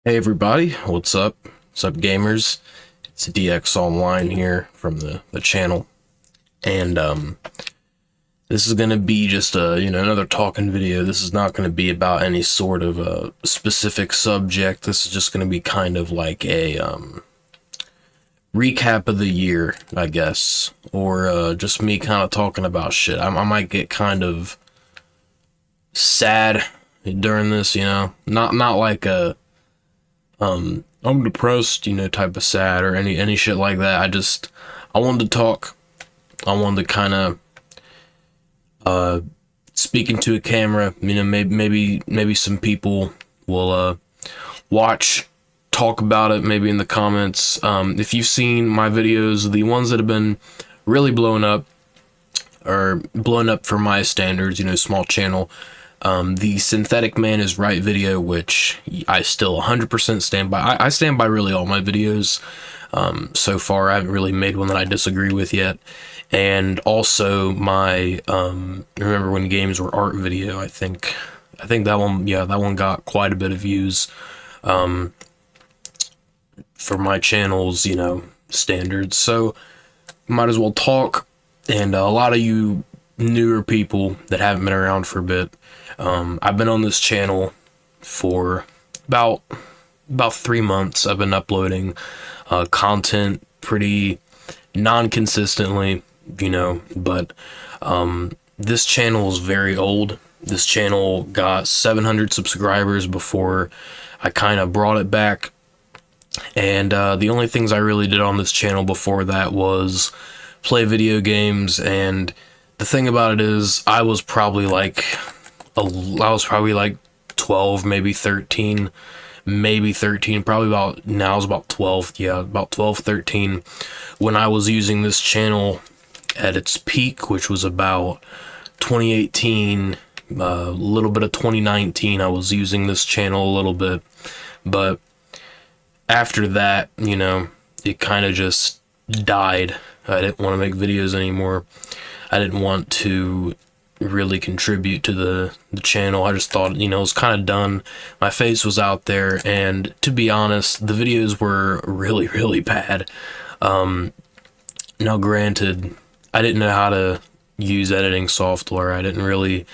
Hey everybody, what's up? What's up gamers? It's DX Online here from the channel. And this is gonna be just another talking video. This is not gonna be about any sort of specific subject. This is just gonna be kind of like a recap of the year, I guess. Or just me kind of talking about shit. I might get kind of sad during this, Not like a I'm depressed, type of sad or any shit like that. I wanted to talk. I wanted to kind of speak into a camera. Maybe some people will watch, talk about it. Maybe in the comments. If you've seen my videos, the ones that have been really blown up, or blown up for my standards, small channel. The Synthetic Man is Right video, which I still 100% stand by. I stand by really all my videos. So far, I haven't really made one that I disagree with yet. And also my Remember When Games Were Art video. I think that one, yeah, that one got quite a bit of views for my channel's, standards. So might as well talk. And a lot of you newer people that haven't been around for a bit, I've been on this channel for about 3 months. I've been uploading content pretty non-consistently, but this channel is very old. This channel got 700 subscribers before I kind of brought it back, and the only things I really did on this channel before that was play video games. And the thing about it is, I was probably like 12, maybe 13, probably about, now I was about 12, yeah, about 12, 13, when I was using this channel at its peak, which was about 2018, a little bit of 2019, I was using this channel a little bit, but after that, it kind of just died. I didn't want to make videos anymore. I didn't want to really contribute to the channel. I just thought, it was kind of done. My face was out there, and to be honest, the videos were really, really bad. Now granted, I didn't know how to use editing software. I didn't really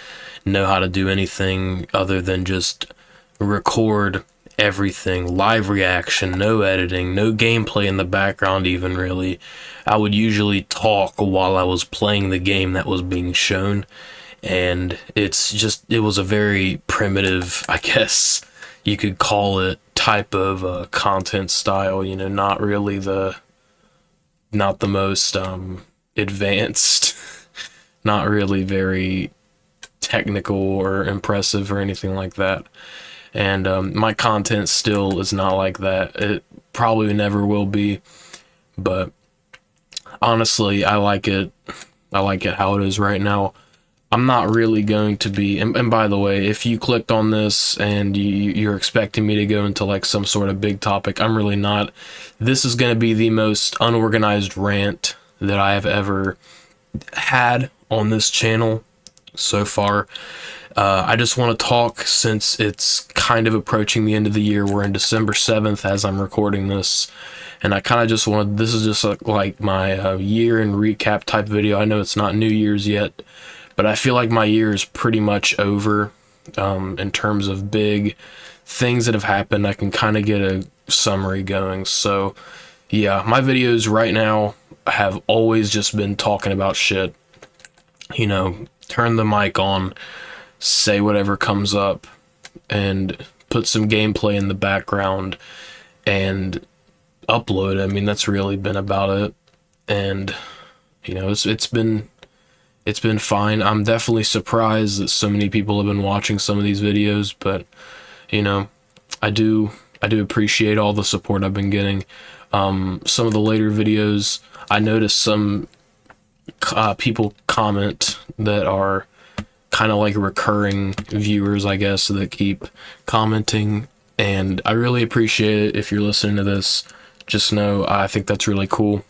know how to do anything other than just record everything, live reaction, no editing, no gameplay in the background even, really. I would usually talk while I was playing the game that was being shown, and it was a very primitive, I guess you could call it, type of content style, not really not the most advanced, not really very technical or impressive or anything like that. And my content still is not like that. It probably never will be, but honestly, I like it. I like it how it is right now. I'm not really going to be, and by the way, if you clicked on this and you're expecting me to go into like some sort of big topic, I'm really not. This is going to be the most unorganized rant that I have ever had on this channel so far. I just want to talk, since it's kind of approaching the end of the year. We're in December 7th as I'm recording this, and I kind of just wanted, this is just like my year in recap type video. I know it's not New Year's yet, but I feel like my year is pretty much over in terms of big things that have happened. I can kind of get a summary going. So yeah, my videos right now have always just been talking about shit. Turn the mic on, say whatever comes up, and put some gameplay in the background and upload. I mean, that's really been about it. And it's been fine. I'm definitely surprised that so many people have been watching some of these videos, but I do appreciate all the support I've been getting. Some of the later videos, I noticed some people comment that are kind of like recurring viewers, I guess, that keep commenting, and I really appreciate it. If you're listening to this, just know I think that's really cool.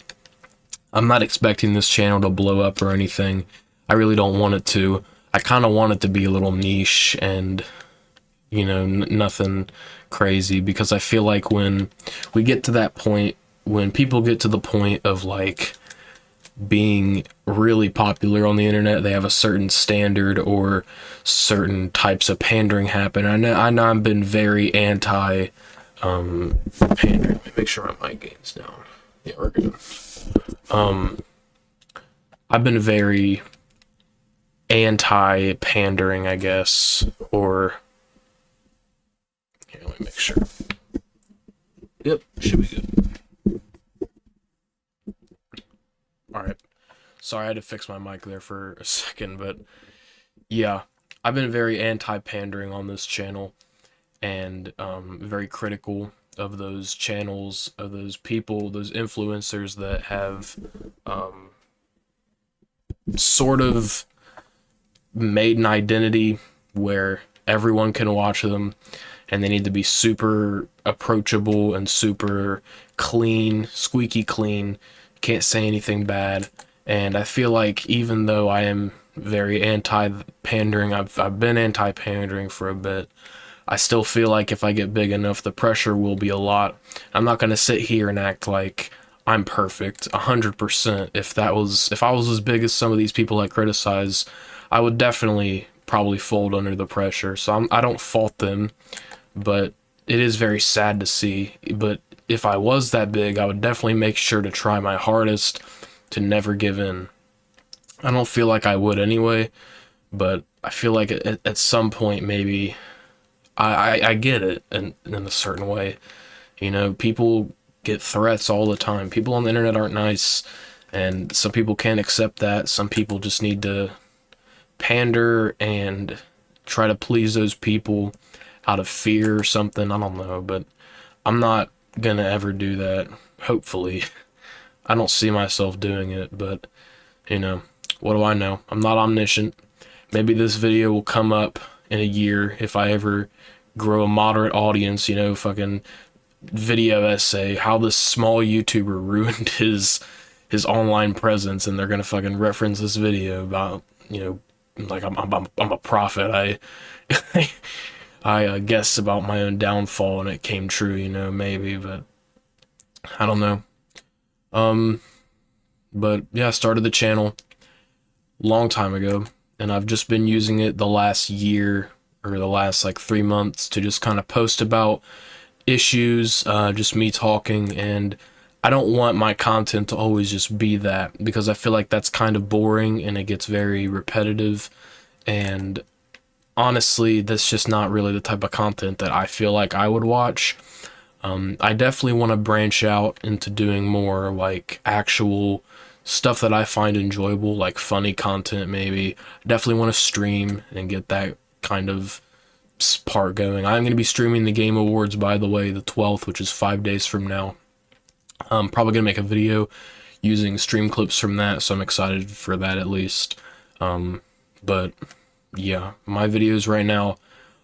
I'm not expecting this channel to blow up or anything. I really don't want it to. I kind of want it to be a little niche and you know, nothing crazy, because I feel like when we get to that point, when people get to the point of like being really popular on the internet, they have a certain standard or certain types of pandering happen. I know I've been very anti pandering. Let me make sure my mic gain's down. Yeah, we're good. I've been very anti pandering, I guess, or here, let me make sure. Yep, should be good. All right. Sorry, I had to fix my mic there for a second, but yeah, I've been very anti-pandering on this channel, and very critical of those channels, of those people, those influencers that have sort of made an identity where everyone can watch them, and they need to be super approachable and super clean, squeaky clean, can't say anything bad. And I feel like even though I am very anti-pandering, I've been anti-pandering for a bit, I still feel like if I get big enough, the pressure will be a lot. I'm not going to sit here and act like I'm perfect 100%. If I was as big as some of these people I criticize, I would definitely probably fold under the pressure. So I don't fault them, but it is very sad to see. But if I was that big, I would definitely make sure to try my hardest to never give in. I don't feel like I would anyway, but I feel like at some point maybe I get it in a certain way. You know, people get threats all the time. People on the internet aren't nice, and some people can't accept that. Some people just need to pander and try to please those people out of fear or something. I don't know, but I'm not gonna ever do that. Hopefully. I don't see myself doing it, but you know, what do I know? I'm not omniscient. Maybe this video will come up in a year if I ever grow a moderate audience, you know, fucking video essay, how this small YouTuber ruined his online presence, and they're gonna fucking reference this video about, you know, like I'm a prophet. I guessed about my own downfall and it came true, you know, maybe, but I don't know. But yeah, I started the channel long time ago, and I've just been using it the last year or the last like 3 months to just kind of post about issues, just me talking. And I don't want my content to always just be that, because I feel like that's kind of boring and it gets very repetitive, and honestly that's just not really the type of content that I feel like I would watch. I definitely want to branch out into doing more like actual stuff that I find enjoyable, like funny content maybe. Definitely want to stream and get that kind of part going. I'm going to be streaming the Game Awards, by the way, the 12th, which is 5 days from now. I'm probably going to make a video using stream clips from that, so I'm excited for that at least. But yeah, my videos right now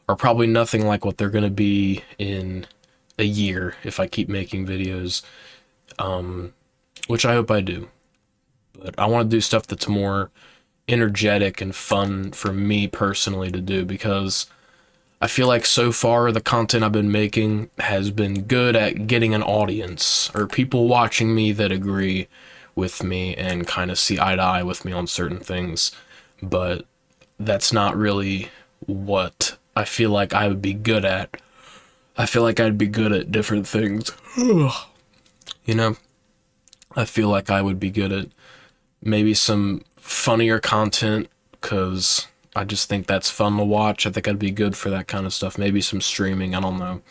are probably nothing like what they're going to be in a year if I keep making videos, which I hope I do. But I want to do stuff that's more energetic and fun for me personally to do, because I feel like so far the content I've been making has been good at getting an audience, or people watching me that agree with me and kind of see eye to eye with me on certain things. But that's not really what I feel like I would be good at. I feel like I'd be good at different things. You know, I feel like I would be good at maybe some funnier content, because I just think that's fun to watch. I think I'd be good for that kind of stuff. Maybe some streaming, I don't know.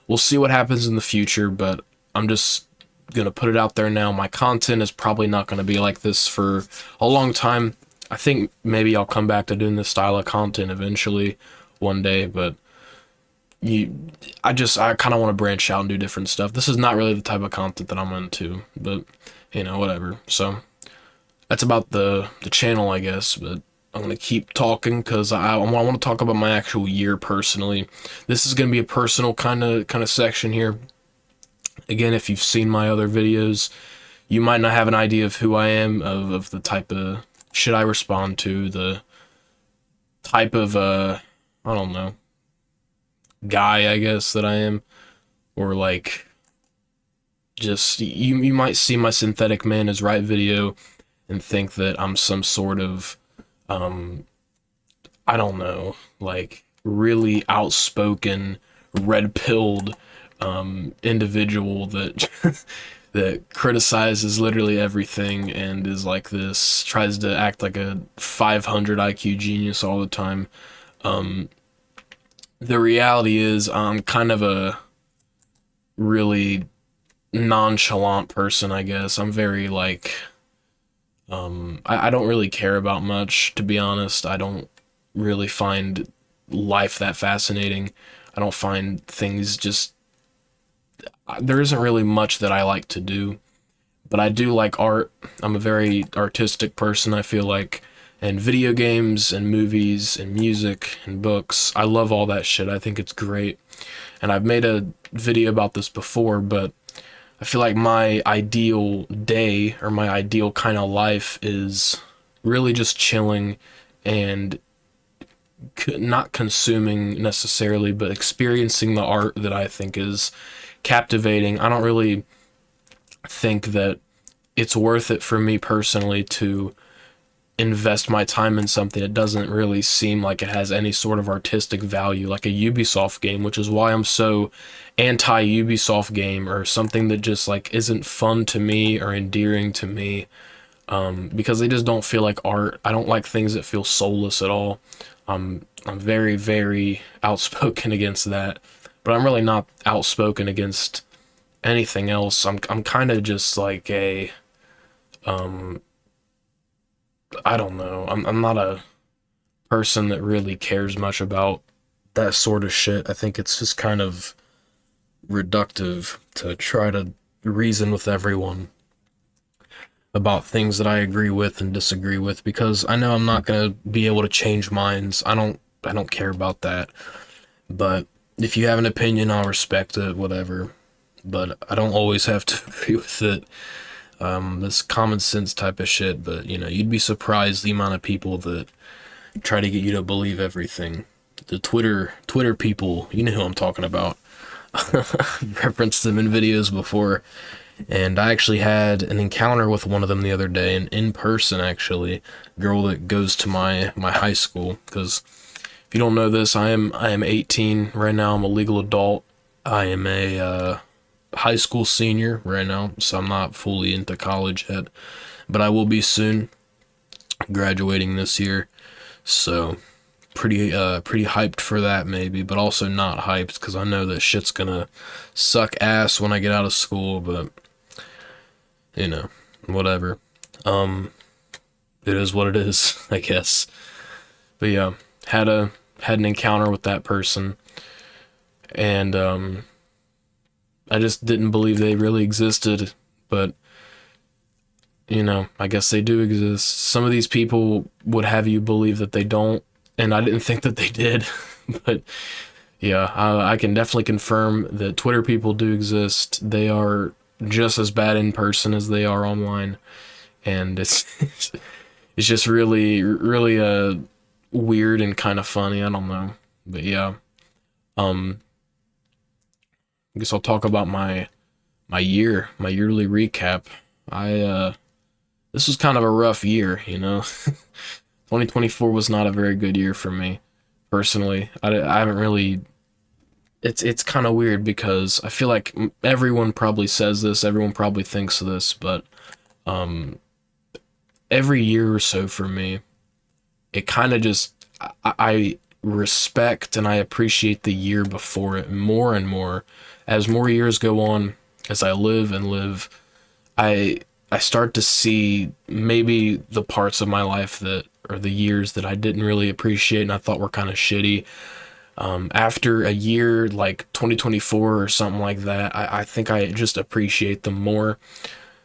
We'll see what happens in the future, but I'm just gonna put it out there now. My content is probably not gonna be like this for a long time. I think maybe I'll come back to doing this style of content eventually one day, but I kind of want to branch out and do different stuff. This is not really the type of content that I'm into, but you know, whatever. So that's about the channel, I guess. But I'm gonna keep talking because I want to talk about my actual year personally. This is gonna be a personal kind of section here. Again, if you've seen my other videos, you might not have an idea of who I am, of the type of shit I respond to, the type of I don't know, guy, I guess, that I am, or like just you might see my Synthetic Man is Right video and think that I'm some sort of um I don't know, like really outspoken, red-pilled individual that that criticizes literally everything and is like this, tries to act like a 500 IQ genius all the time. Um, the reality is, I'm kind of a really nonchalant person, I guess. I'm very like, I don't really care about much, to be honest. I don't really find life that fascinating. I don't find things just, there isn't really much that I like to do, but I do like art. I'm a very artistic person, I feel like, and video games and movies and music and books. I love all that shit. I think it's great. And I've made a video about this before, but I feel like my ideal day or my ideal kind of life is really just chilling and not consuming necessarily, but experiencing the art that I think is captivating. I don't really think that it's worth it for me personally to invest my time in something that doesn't really seem like it has any sort of artistic value, like a Ubisoft game, which is why I'm so anti Ubisoft game, or something that just like isn't fun to me or endearing to me, because they just don't feel like art. I don't like things that feel soulless at all. I'm very, very outspoken against that, but I'm really not outspoken against anything else. I'm kind of just like a I don't know. I'm not a person that really cares much about that sort of shit. I think it's just kind of reductive to try to reason with everyone about things that I agree with and disagree with, because I know I'm not going to be able to change minds. I don't care about that. But if you have an opinion, I'll respect it, whatever. But I don't always have to agree with it. This common sense type of shit, but you'd be surprised the amount of people that try to get you to believe everything. The Twitter people, you know who I'm talking about. I've referenced them in videos before, and I actually had an encounter with one of them the other day, and in person actually, girl that goes to my high school. Because if you don't know this, I am 18 right now. I'm a legal adult. I am a high school senior right now, so I'm not fully into college yet, but I will be soon, graduating this year. So pretty hyped for that maybe, but also not hyped because I know that shit's gonna suck ass when I get out of school. But whatever. Um, it is what it is, I guess. But yeah, had an encounter with that person, and I just didn't believe they really existed, but I guess they do exist. Some of these people would have you believe that they don't, and I didn't think that they did. But yeah, I can definitely confirm that Twitter people do exist. They are just as bad in person as they are online, and it's it's just really, really weird and kind of funny. I don't know, but yeah. Um, I guess I'll talk about my yearly recap. I This was kind of a rough year. 2024 was not a very good year for me personally. I haven't really. It's kind of weird because I feel like everyone probably says this, everyone probably thinks this, but um, every year or so for me, it kind of just I respect and I appreciate the year before it more and more. As more years go on, as I live and live, I I start to see maybe the parts of my life that, or the years that I didn't really appreciate and I thought were kind of shitty. After a year like 2024 or something like that, I think I just appreciate them more.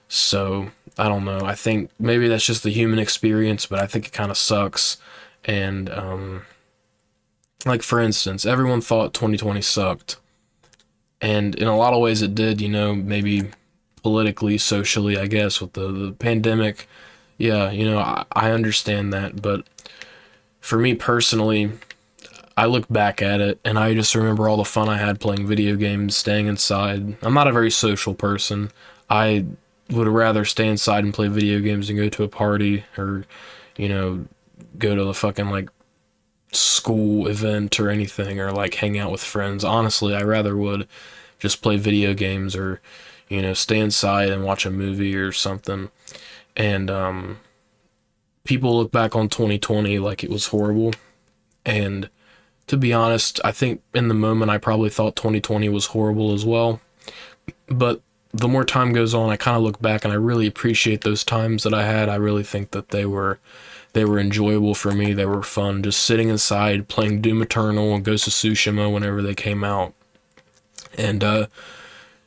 So I don't know. I think maybe that's just the human experience, but I think it kind of sucks. And like for instance, everyone thought 2020 sucked, and in a lot of ways it did. Maybe politically, socially, I guess, with the pandemic. Yeah, I understand that, but for me personally, I look back at it and I just remember all the fun I had playing video games, staying inside. I'm not a very social person. I would rather stay inside and play video games than go to a party or, you know, go to the fucking like school event or anything, or like hang out with friends. Honestly, I rather would just play video games or, stay inside and watch a movie or something. And people look back on 2020 like it was horrible. And to be honest, I think in the moment I probably thought 2020 was horrible as well. But the more time goes on, I kind of look back and I really appreciate those times that I had. I really think that they were enjoyable for me. They were fun. Just sitting inside playing Doom Eternal and Ghost of Tsushima whenever they came out. And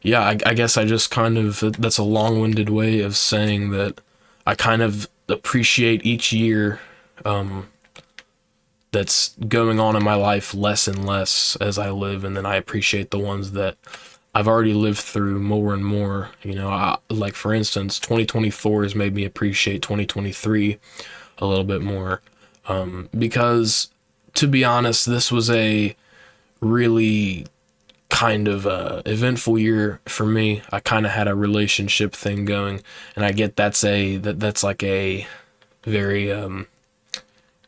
yeah, I guess I just kind of, that's a long-winded way of saying that I kind of appreciate each year that's going on in my life less and less as I live, and then I appreciate the ones that I've already lived through more and more. Like for instance, 2024 has made me appreciate 2023 a little bit more, because to be honest, this was a really kind of eventful year for me. I kind of had a relationship thing going, and I get that's like a very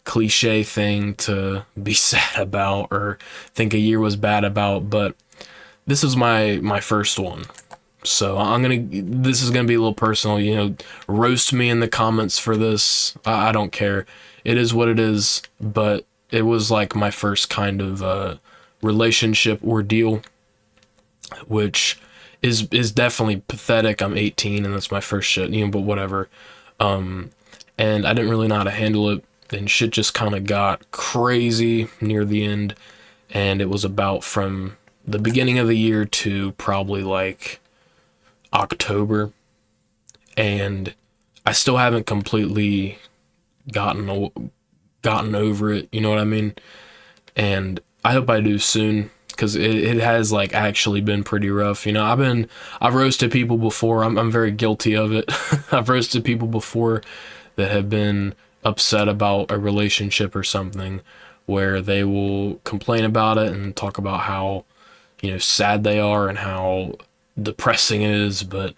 cliche thing to be sad about or think a year was bad about, but this is my first one. So this is gonna be a little personal, roast me in the comments for this. I don't care. It is what it is, but it was like my first kind of relationship ordeal, which is definitely pathetic. I'm 18 and that's my first shit, but whatever. And I didn't really know how to handle it, and shit just kind of got crazy near the end, and it was about from the beginning of the year to probably like October, and I still haven't completely gotten over it, you know what I mean? And I hope I do soon, because it has like actually been pretty rough. I've roasted people before. I'm very guilty of it. I've roasted people before that have been upset about a relationship or something, where they will complain about it and talk about how sad they are and how depressing it is. But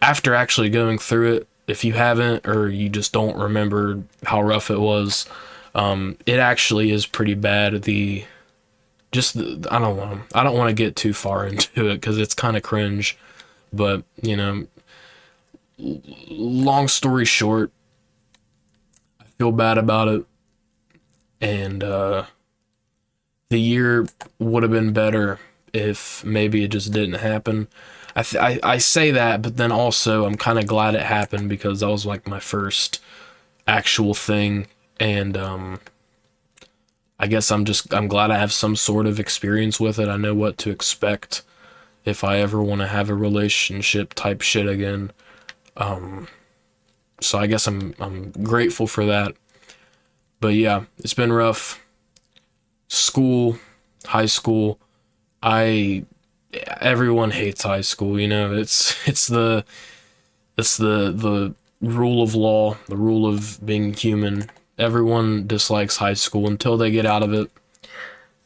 after actually going through it, if you haven't, or you just don't remember how rough it was, it actually is pretty bad. I don't want to get too far into it because it's kind of cringe, but long story short, I feel bad about it, and the year would have been better if maybe it just didn't happen. I say that, but then also I'm kind of glad it happened, because that was like my first actual thing, and I guess I'm glad I have some sort of experience with it. I know what to expect if I ever want to have a relationship type shit again. So I guess I'm grateful for that. But yeah, it's been rough. School, high school, everyone hates high school, it's the rule of law, the rule of being human. Everyone dislikes high school until they get out of it.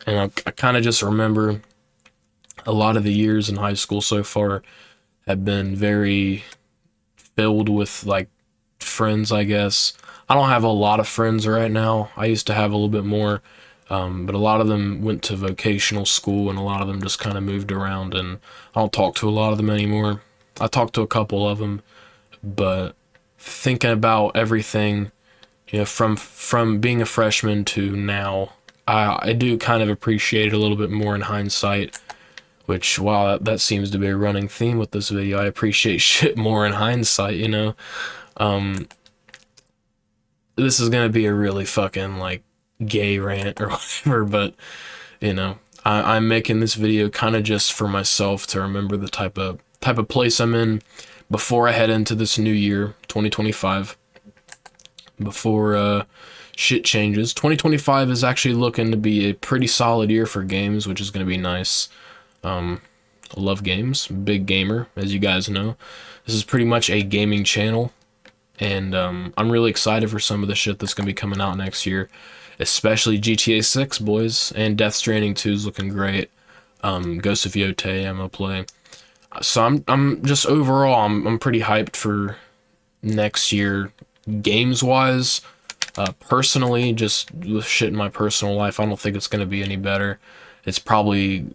And I kind of just remember a lot of the years in high school so far have been very filled with like friends, I guess. I don't have a lot of friends right now. I used to have a little bit more, but a lot of them went to vocational school, and a lot of them just kind of moved around, and I don't talk to a lot of them anymore. I talk to a couple of them, but thinking about everything, from being a freshman to now, I do kind of appreciate it a little bit more in hindsight, which, wow, that seems to be a running theme with this video. I appreciate shit more in hindsight, This is gonna be a really fucking, like, gay rant or whatever, but, I'm making this video kind of just for myself to remember the type of place I'm in before I head into this new year, 2025. Before shit changes. 2025 is actually looking to be a pretty solid year for games, which is going to be nice. I love games. Big gamer, as you guys know. This is pretty much a gaming channel, and I'm really excited for some of the shit that's going to be coming out next year. especially GTA 6, boys, and Death Stranding 2 is looking great. Ghost of Yotei, I'm gonna play. So I'm just overall, I'm pretty hyped for next year, games wise. Personally, just with shit in my personal life, I don't think it's gonna be any better. It's probably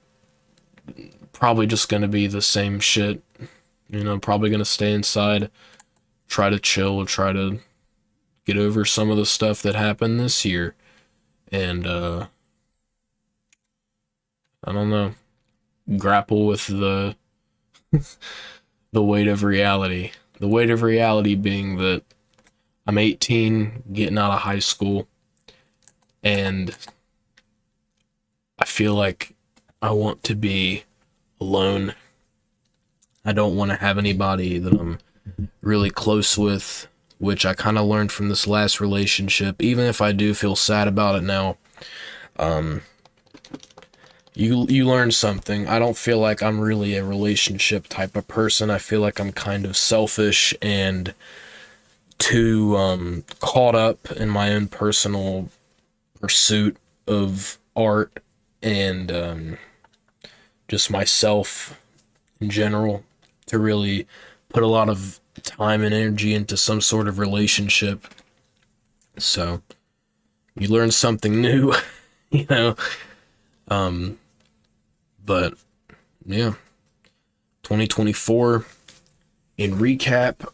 just gonna be the same shit. You know, probably gonna stay inside, try to chill, try to get over some of the stuff that happened this year, and I don't know, grapple with the weight of reality. The weight of reality being that I'm 18, getting out of high school, and I feel like I want to be alone. I don't want to have anybody that I'm really close with, which I kind of learned from this last relationship. Even if I do feel sad about it now, you learn something. I don't feel like I'm really a relationship type of person. I feel like I'm kind of selfish and too caught up in my own personal pursuit of art and just myself in general to really put a lot of time and energy into some sort of relationship. So you learn something new, you know. But yeah, 2024 in recap,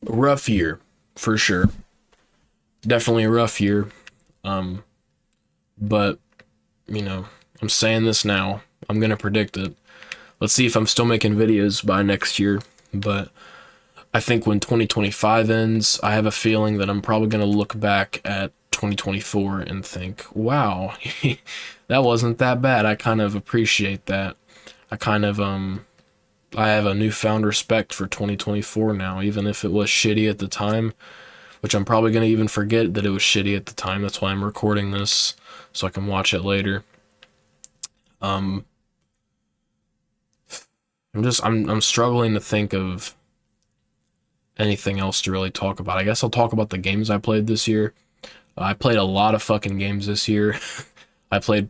rough year for sure. Definitely a rough year. But you know, I'm saying this now. I'm gonna predict it. Let's see if I'm still making videos by next year. But I think when 2025 ends, I have a feeling that I'm probably gonna look back at 2024 and think, wow, that wasn't that bad. I kind of appreciate that. I kind of I have a newfound respect for 2024 now, even if it was shitty at the time, which I'm probably gonna even forget that it was shitty at the time. That's why I'm recording this so I can watch it later. I'm struggling to think of anything else to really talk about. I guess I'll talk about the games I played this year. I played a lot of fucking games this year. I played,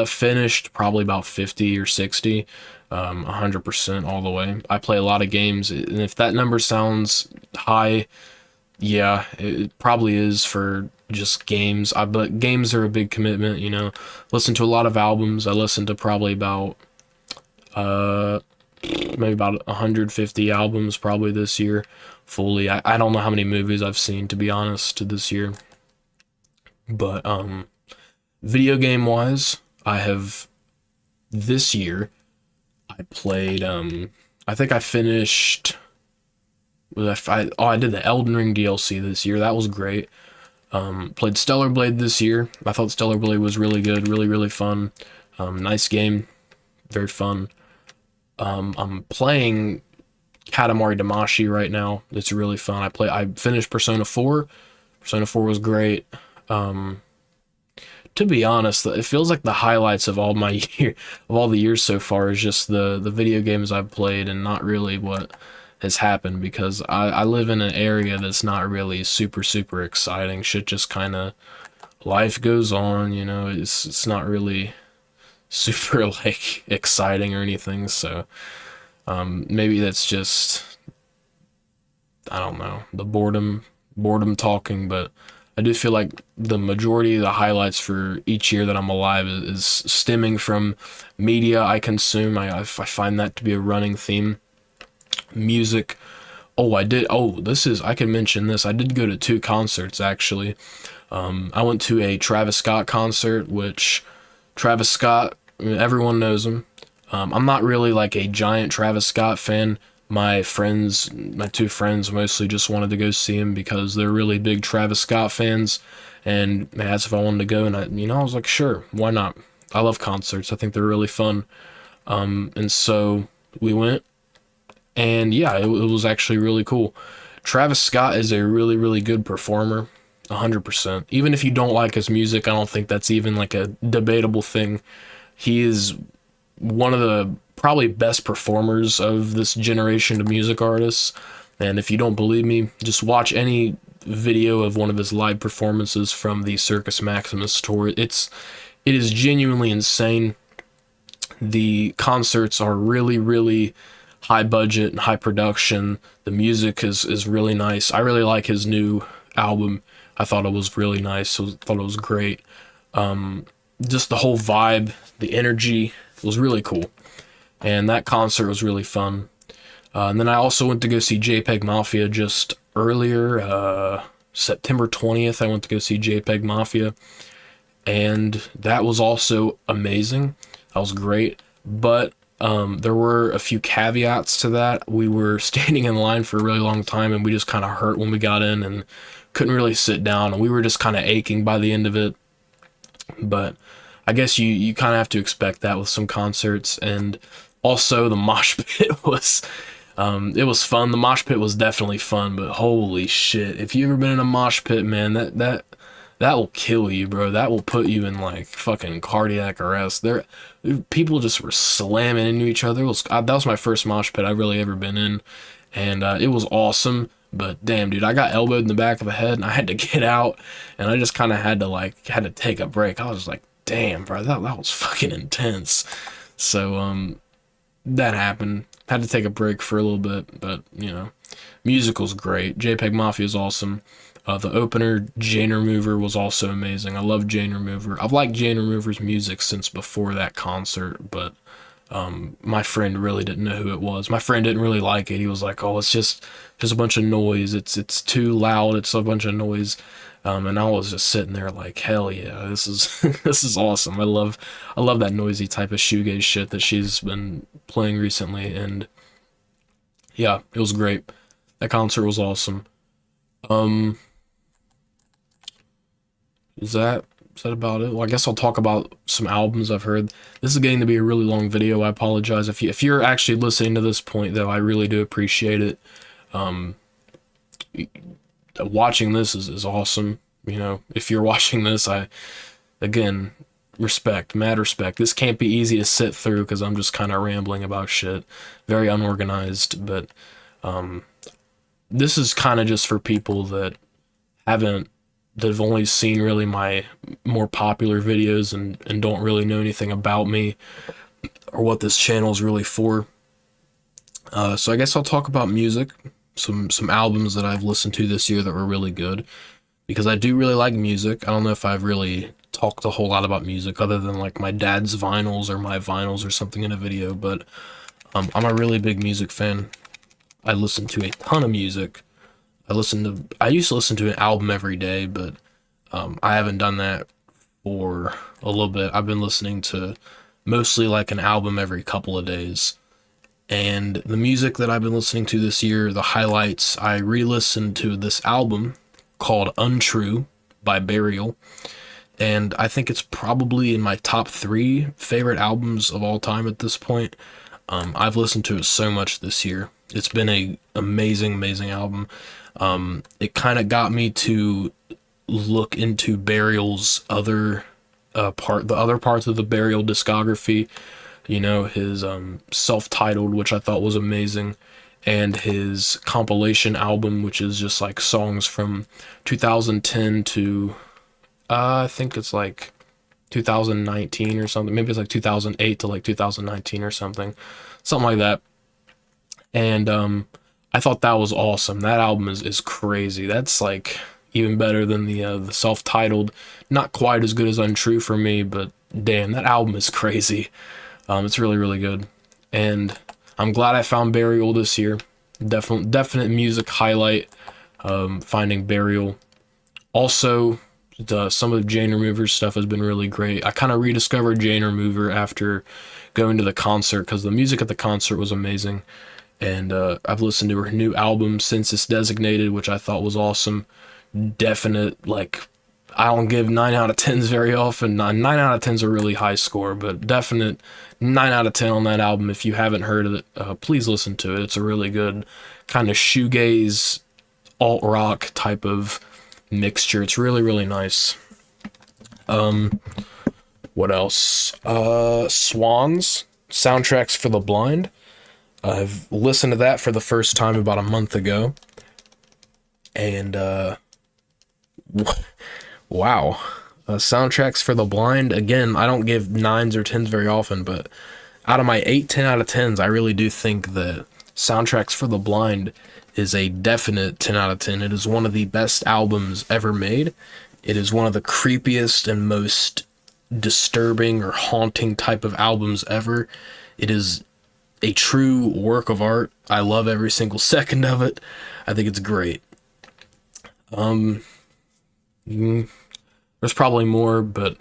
finished probably about 50 or 60, 100% all the way. I play a lot of games, and if that number sounds high, yeah, it probably is for just games. But games are a big commitment, you know. Listen to a lot of albums. I listened to probably about, maybe about 150 albums probably this year, fully. I don't know how many movies I've seen, to be honest, this year. But video game wise, I have this year I played I think I finished I did the Elden Ring DLC this year. That was great. Played Stellar Blade this year. I thought Stellar Blade was really good, really fun. Nice game, very fun. I'm playing Katamari Damacy right now. It's really fun. I finished Persona 4. Persona 4 was great. To be honest, it feels like the highlights of all my year, of all the years so far, is just the video games I've played, and not really what has happened, because I live in an area that's not really super exciting. Shit just kind of, life goes on, you know. It's not really super like exciting or anything. So maybe that's just, I don't know, the boredom talking, but I do feel like the majority of the highlights for each year that I'm alive is stemming from media I consume. I find that to be a running theme. Music. I can mention this. I did go to 2 concerts, actually. I went to a Travis Scott concert, which Travis Scott, everyone knows him. I'm not really like a giant Travis Scott fan. My 2 friends mostly just wanted to go see him because they're really big Travis Scott fans, and they asked if I wanted to go, and I was like, sure, why not? I love concerts. I think they're really fun. And so we went, and yeah, it was actually really cool. Travis Scott is a really good performer, 100%. Even if you don't like his music, I don't think that's even like a debatable thing. He is one of the probably best performers of this generation of music artists. And if you don't believe me, just watch any video of one of his live performances from the Circus Maximus tour. It is genuinely insane. The concerts are really, really high budget and high production. The music is really nice. I really like his new album. I thought it was really nice. I thought it was great. Just the whole vibe, the energy was really cool. And that concert was really fun. And then I also went to go see JPEG Mafia just earlier, September 20th. I went to go see JPEG Mafia. And that was also amazing. That was great. But there were a few caveats to that. We were standing in line for a really long time, and we just kind of hurt when we got in and couldn't really sit down. And we were just kind of aching by the end of it. But I guess you kind of have to expect that with some concerts. And also the mosh pit was... it was fun. The mosh pit was definitely fun, but holy shit. If you've ever been in a mosh pit, man, that will kill you, bro. That will put you in like fucking cardiac arrest. People just were slamming into each other. That was my first mosh pit I've really ever been in, and it was awesome. But damn, dude, I got elbowed in the back of the head, and I had to get out, and I just kind of had to take a break. I was just like, damn, bro, that was fucking intense. So that happened. Had to take a break for a little bit, but you know, musical's great. JPEG Mafia is awesome. The opener, Jane Remover, was also amazing. I love Jane Remover. I've liked Jane Remover's music since before that concert, but my friend really didn't know who it was. My friend didn't really like it. He was like, "Oh, it's just a bunch of noise. It's too loud. It's a bunch of noise." And I was just sitting there like, hell yeah, this is this is awesome. I love that noisy type of shoegaze shit that she's been playing recently, and yeah, it was great. That concert was awesome. Is that about it? Well, I guess I'll talk about some albums I've heard. This is getting to be a really long video. I apologize if you're actually listening to this point, though. I really do appreciate it. Watching this is awesome. You know, if you're watching this, again, respect, mad respect. This can't be easy to sit through because I'm just kind of rambling about shit. Very unorganized, but this is kind of just for people that have only seen really my more popular videos and don't really know anything about me or what this channel is really for. So I guess I'll talk about music. Some albums that I've listened to this year that were really good, because I do really like music. I don't know if I've really talked a whole lot about music other than like my dad's vinyls or my vinyls or something in a video, but I'm a really big music fan. I listen to a ton of music. I used to listen to an album every day, but I haven't done that for a little bit. I've been listening to mostly like an album every couple of days. And the music that I've been listening to this year, the highlights, I re-listened to this album called Untrue by Burial. And I think it's probably in my top 3 favorite albums of all time at this point. I've listened to it so much this year. It's been a amazing, amazing album. It kind of got me to look into Burial's the other parts of the Burial discography. You know, his self-titled, which I thought was amazing, and his compilation album, which is just like songs from 2010 to I think it's like 2019 or something. Maybe it's like 2008 to like 2019 or something like that. And I thought that was awesome. That album is crazy. That's like even better than the self-titled. Not quite as good as Untrue for me, but damn, that album is crazy. It's really, really good. And I'm glad I found Burial this year. Definite music highlight, finding Burial. Also, some of Jane Remover's stuff has been really great. I kind of rediscovered Jane Remover after going to the concert because the music at the concert was amazing. And I've listened to her new album, Census Designated, which I thought was awesome. Definite, like, I don't give 9 out of 10s very often. 9 out of 10's a really high score, but definite 9 out of 10 on that album. If you haven't heard of it, please listen to it. It's a really good kind of shoegaze, alt-rock type of mixture. It's really, really nice. What else? Swans, Soundtracks for the Blind. I've listened to that for the first time about a month ago. And Wow. Soundtracks for the blind. Again, I don't give 9s or 10s very often, but out of my 8, 10 out of 10s, I really do think that Soundtracks for the Blind is a definite 10 out of 10. It is one of the best albums ever made. It is one of the creepiest and most disturbing or haunting type of albums ever. It is a true work of art. I love every single second of it. I think it's great. There's probably more, but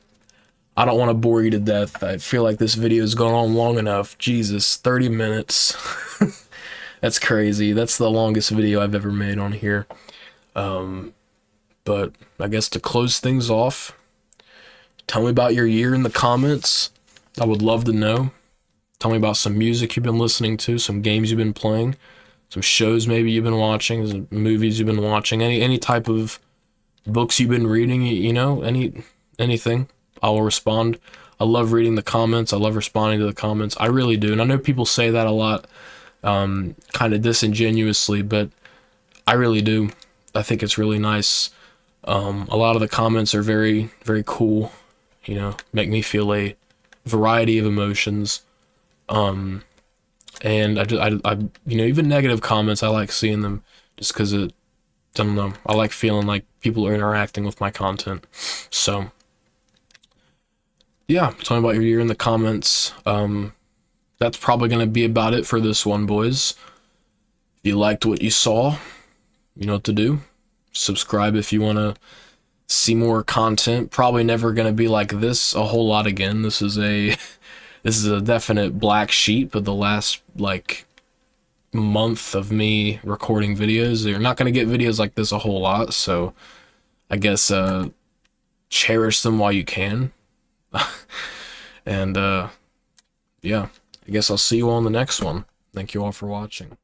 I don't want to bore you to death. I feel like this video has gone on long enough. Jesus, 30 minutes. That's crazy. That's the longest video I've ever made on here. But I guess to close things off, tell me about your year in the comments. I would love to know. Tell me about some music you've been listening to, some games you've been playing, some shows maybe you've been watching, some movies you've been watching, any type of books you've been reading, you know, anything. I will respond. I love reading the comments. I love responding to the comments. I really do. And I know people say that a lot, kind of disingenuously, but I really do. I think it's really nice. A lot of the comments are very, very cool, you know, make me feel a variety of emotions. And I you know, even negative comments, I like seeing them just because I don't know, I like feeling like people are interacting with my content. So yeah, tell me about your year in the comments. That's probably going to be about it for this one, boys. If you liked what you saw, you know what to do. Subscribe if you want to see more content. Probably never going to be like this a whole lot again. This is a definite black sheep of the last, like, month of me recording videos. You're not going to get videos like this a whole lot, so I guess cherish them while you can. And yeah, I guess I'll see you all in the next one. Thank you all for watching.